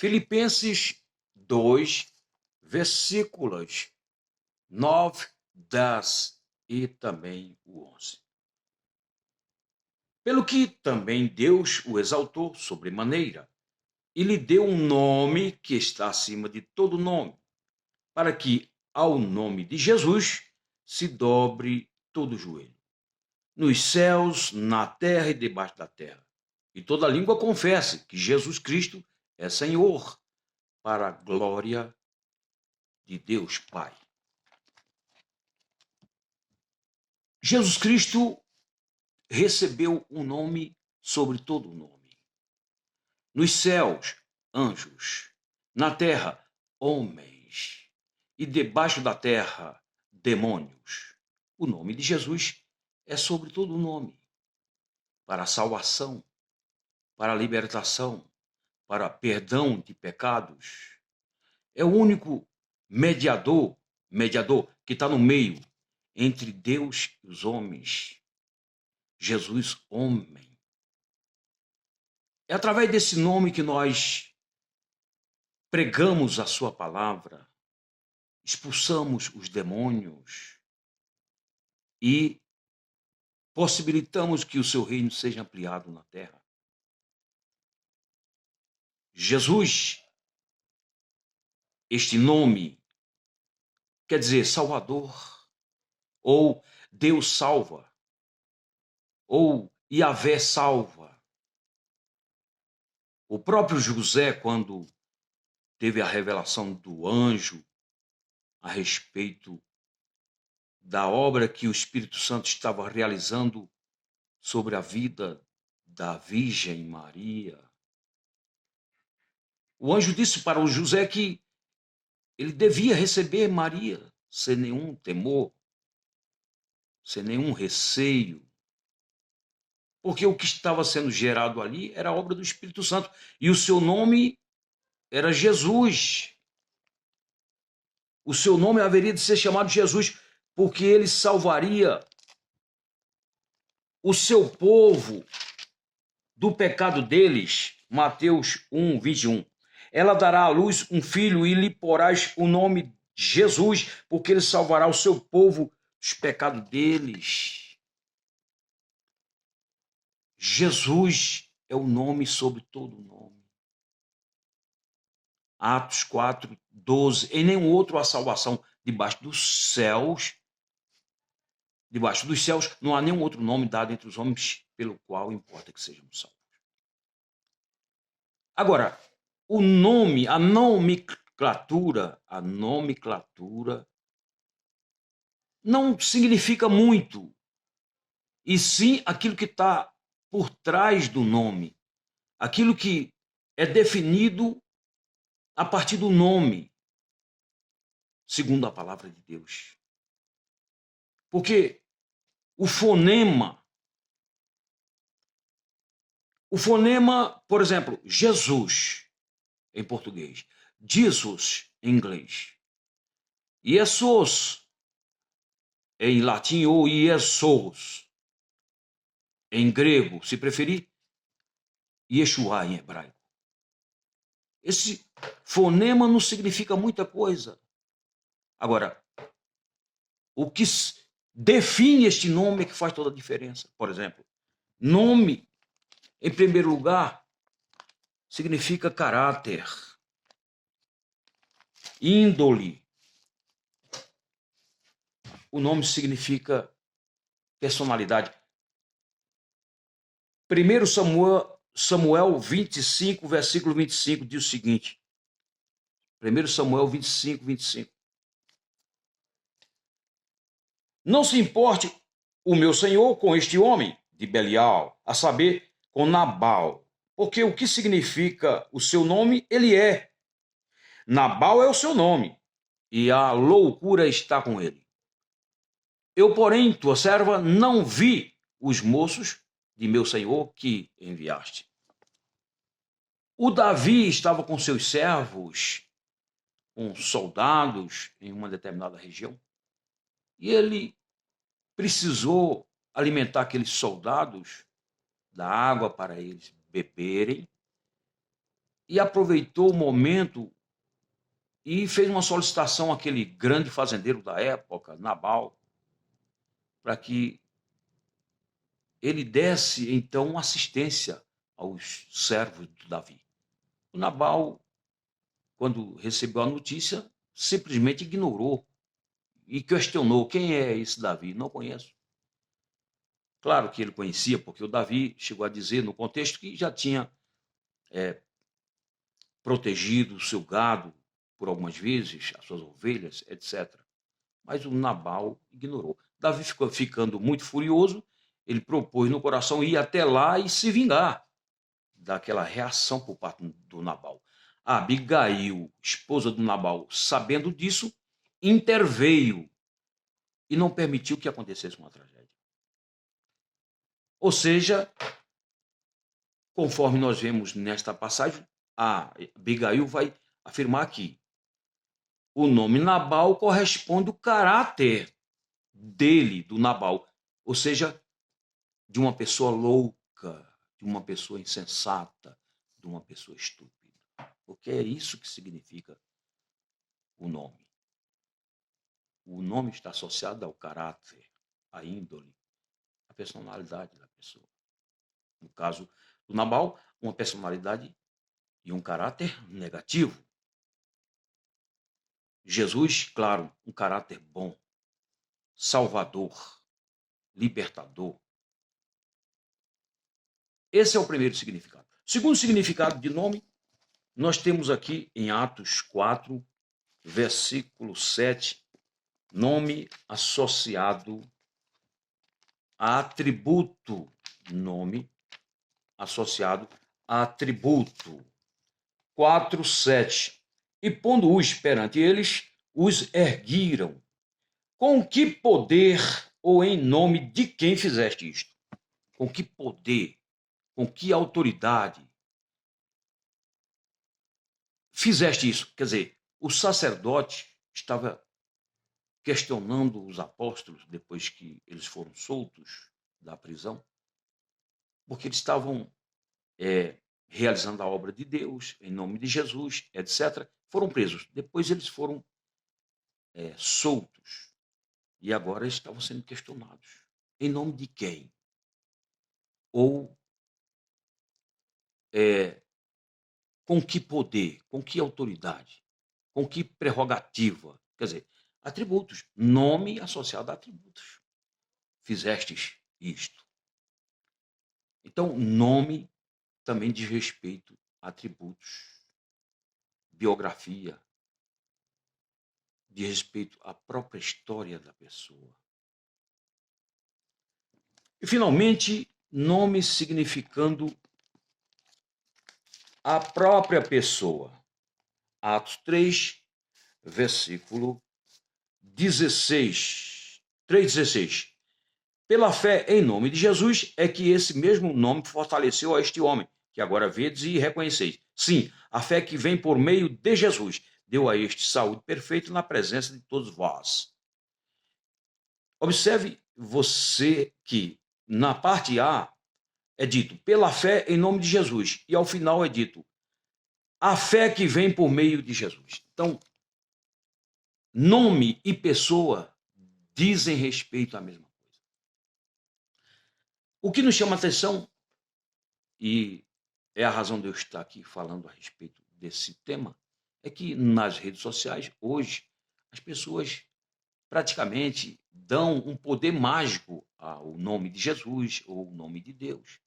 Filipenses 2, versículos 9, 10 e também o 11. Pelo que também Deus o exaltou sobremaneira e lhe deu um nome que está acima de todo nome, para que ao nome de Jesus se dobre todo o joelho, nos céus, na terra e debaixo da terra, e toda língua confesse que Jesus Cristo é Senhor, para a glória de Deus Pai. Jesus Cristo recebeu um nome sobre todo o nome. Nos céus, anjos. Na terra, homens. E debaixo da terra, demônios. O nome de Jesus é sobre todo o nome. Para a salvação, para a libertação, para perdão de pecados. É o único mediador que está no meio entre Deus e os homens. Jesus, homem. É através desse nome que nós pregamos a sua palavra, expulsamos os demônios e possibilitamos que o seu reino seja ampliado na terra. Jesus, este nome, quer dizer Salvador, ou Deus salva, ou Yahvé salva. O próprio José, quando teve a revelação do anjo a respeito da obra que o Espírito Santo estava realizando sobre a vida da Virgem Maria, o anjo disse para o José que ele devia receber Maria sem nenhum temor, sem nenhum receio, porque o que estava sendo gerado ali era a obra do Espírito Santo e o seu nome era Jesus. O seu nome haveria de ser chamado Jesus, porque ele salvaria o seu povo do pecado deles. Mateus 1, 21. Ela dará à luz um filho e lhe porás o nome Jesus, porque ele salvará o seu povo dos pecados deles. Jesus é o nome sobre todo o nome. Atos 4, 12. Em nenhum outro há salvação debaixo dos céus. Debaixo dos céus não há nenhum outro nome dado entre os homens pelo qual importa que sejamos salvos. Agora, o nome, a nomenclatura não significa muito, e sim aquilo que está por trás do nome, aquilo que é definido a partir do nome, segundo a palavra de Deus. Porque o fonema, por exemplo, Jesus, em português, Jesus, em inglês, Iesus, em latim, ou Iesos, em grego, se preferir, Yeshua, em hebraico. Esse fonema não significa muita coisa. Agora, o que define este nome é que faz toda a diferença. Por exemplo, nome, em primeiro lugar, significa caráter, índole. O nome significa personalidade. 1 Samuel 25, versículo 25, diz o seguinte. 1 Samuel 25, 25. Não se importe o meu senhor com este homem de Belial, a saber, com Nabal, porque o que significa o seu nome, ele é. Nabal é o seu nome, e a loucura está com ele. Eu, porém, tua serva, não vi os moços de meu senhor que enviaste. O Davi estava com seus servos, com soldados em uma determinada região, e ele precisou alimentar aqueles soldados, dar água para eles beberem, e aproveitou o momento e fez uma solicitação àquele grande fazendeiro da época, Nabal, para que ele desse, então, assistência aos servos de Davi. O Nabal, quando recebeu a notícia, simplesmente ignorou e questionou: quem é esse Davi? Não conheço. Claro que ele conhecia, porque o Davi chegou a dizer no contexto que já tinha protegido o seu gado por algumas vezes, as suas ovelhas, etc. Mas o Nabal ignorou. Davi ficou ficando muito furioso, ele propôs no coração ir até lá e se vingar daquela reação por parte do Nabal. A Abigail, esposa do Nabal, sabendo disso, interveio e não permitiu que acontecesse uma tragédia. Ou seja, conforme nós vemos nesta passagem, a Abigail vai afirmar aqui: o nome Nabal corresponde ao caráter dele, do Nabal, ou seja, de uma pessoa louca, de uma pessoa insensata, de uma pessoa estúpida. Porque é isso que significa o nome. O nome está associado ao caráter, à índole, à personalidade da pessoa. No caso do Nabal, uma personalidade e um caráter negativo. Jesus, claro, um caráter bom, salvador, libertador. Esse é o primeiro significado. O segundo significado de nome, nós temos aqui em Atos 4, versículo 7, nome associado a atributo. Nome associado a atributo. 4, 7. E pondo-os perante eles, os erguiram. Com que poder ou em nome de quem fizeste isto? Com que poder? Com que autoridade fizeste isso? Quer dizer, o sacerdote estava questionando os apóstolos depois que eles foram soltos da prisão, porque eles estavam realizando a obra de Deus, em nome de Jesus, etc. Foram presos. Depois eles foram soltos. E agora eles estavam sendo questionados. Em nome de quem? Ou com que poder? Com que autoridade? Com que prerrogativa? Quer dizer, atributos. Nome associado a atributos. Fizestes isto. Então, nome também diz respeito a atributos, biografia, diz respeito à própria história da pessoa. E, finalmente, nome significando a própria pessoa. Atos 3, versículo 16. 3,16. Pela fé em nome de Jesus é que esse mesmo nome fortaleceu a este homem, que agora vedes e reconheceis. Sim, a fé que vem por meio de Jesus deu a este saúde perfeita na presença de todos vós. Observe você que na parte A é dito pela fé em nome de Jesus e ao final é dito a fé que vem por meio de Jesus. Então, nome e pessoa dizem respeito à mesma coisa. O que nos chama a atenção, e é a razão de eu estar aqui falando a respeito desse tema, é que nas redes sociais, hoje, as pessoas praticamente dão um poder mágico ao nome de Jesus ou ao nome de Deus.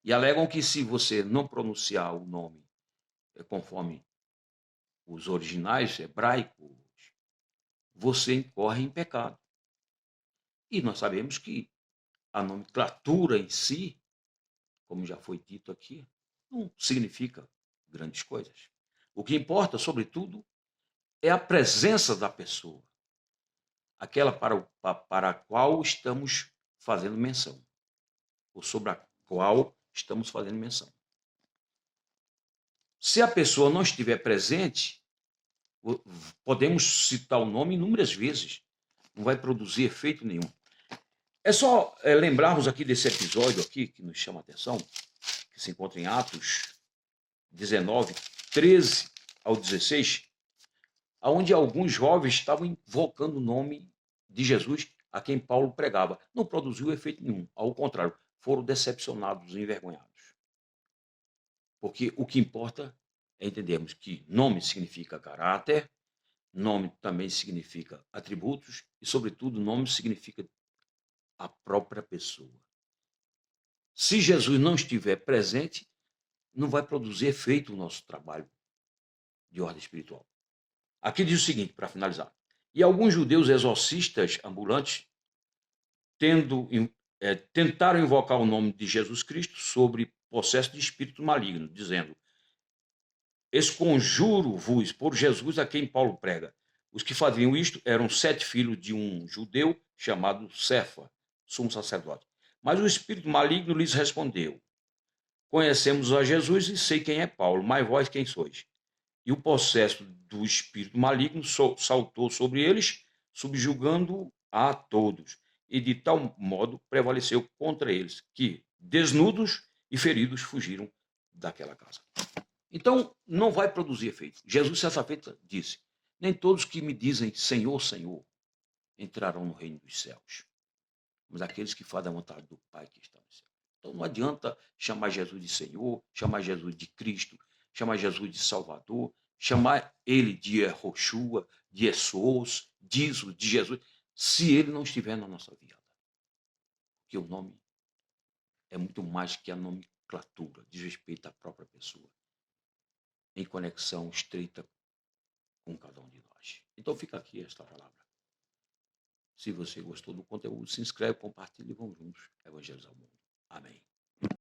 E alegam que se você não pronunciar o nome conforme os originais hebraicos, você incorre em pecado. E nós sabemos que a nomenclatura em si, como já foi dito aqui, não significa grandes coisas. O que importa, sobretudo, é a presença da pessoa, aquela para a qual estamos fazendo menção, ou sobre a qual estamos fazendo menção. Se a pessoa não estiver presente, podemos citar o nome inúmeras vezes, não vai produzir efeito nenhum. É só lembrarmos aqui desse episódio aqui, que nos chama a atenção, que se encontra em Atos 19, 13 ao 16, onde alguns jovens estavam invocando o nome de Jesus a quem Paulo pregava. Não produziu efeito nenhum, ao contrário, foram decepcionados e envergonhados. Porque o que importa é entendermos que nome significa caráter, nome também significa atributos e, sobretudo, nome significa a própria pessoa. Se Jesus não estiver presente, não vai produzir efeito o nosso trabalho de ordem espiritual. Aqui diz o seguinte, para finalizar. E alguns judeus exorcistas ambulantes tentaram invocar o nome de Jesus Cristo sobre processo de espírito maligno, dizendo: esconjuro-vos por Jesus a quem Paulo prega. Os que faziam isto eram 7 filhos de um judeu chamado Cefa, sumo sacerdote. Mas o espírito maligno lhes respondeu: conhecemos a Jesus e sei quem é Paulo, mas vós quem sois? E o possesso do espírito maligno saltou sobre eles, subjugando a todos. E de tal modo prevaleceu contra eles, que, desnudos e feridos, fugiram daquela casa. Então, não vai produzir efeito. Jesus, certa feita, disse: nem todos que me dizem Senhor, Senhor, entrarão no reino dos céus, mas aqueles que fazem a vontade do Pai que está no céu. Então, não adianta chamar Jesus de Senhor, chamar Jesus de Cristo, chamar Jesus de Salvador, chamar ele de Yehoshua, de Jesus, de Jesus, se ele não estiver na nossa vida. Porque o nome é muito mais que a nomenclatura, diz respeito à própria pessoa, em conexão estreita com cada um de nós. Então fica aqui esta palavra. Se você gostou do conteúdo, se inscreve, compartilha e vamos juntos evangelizar o mundo. Amém.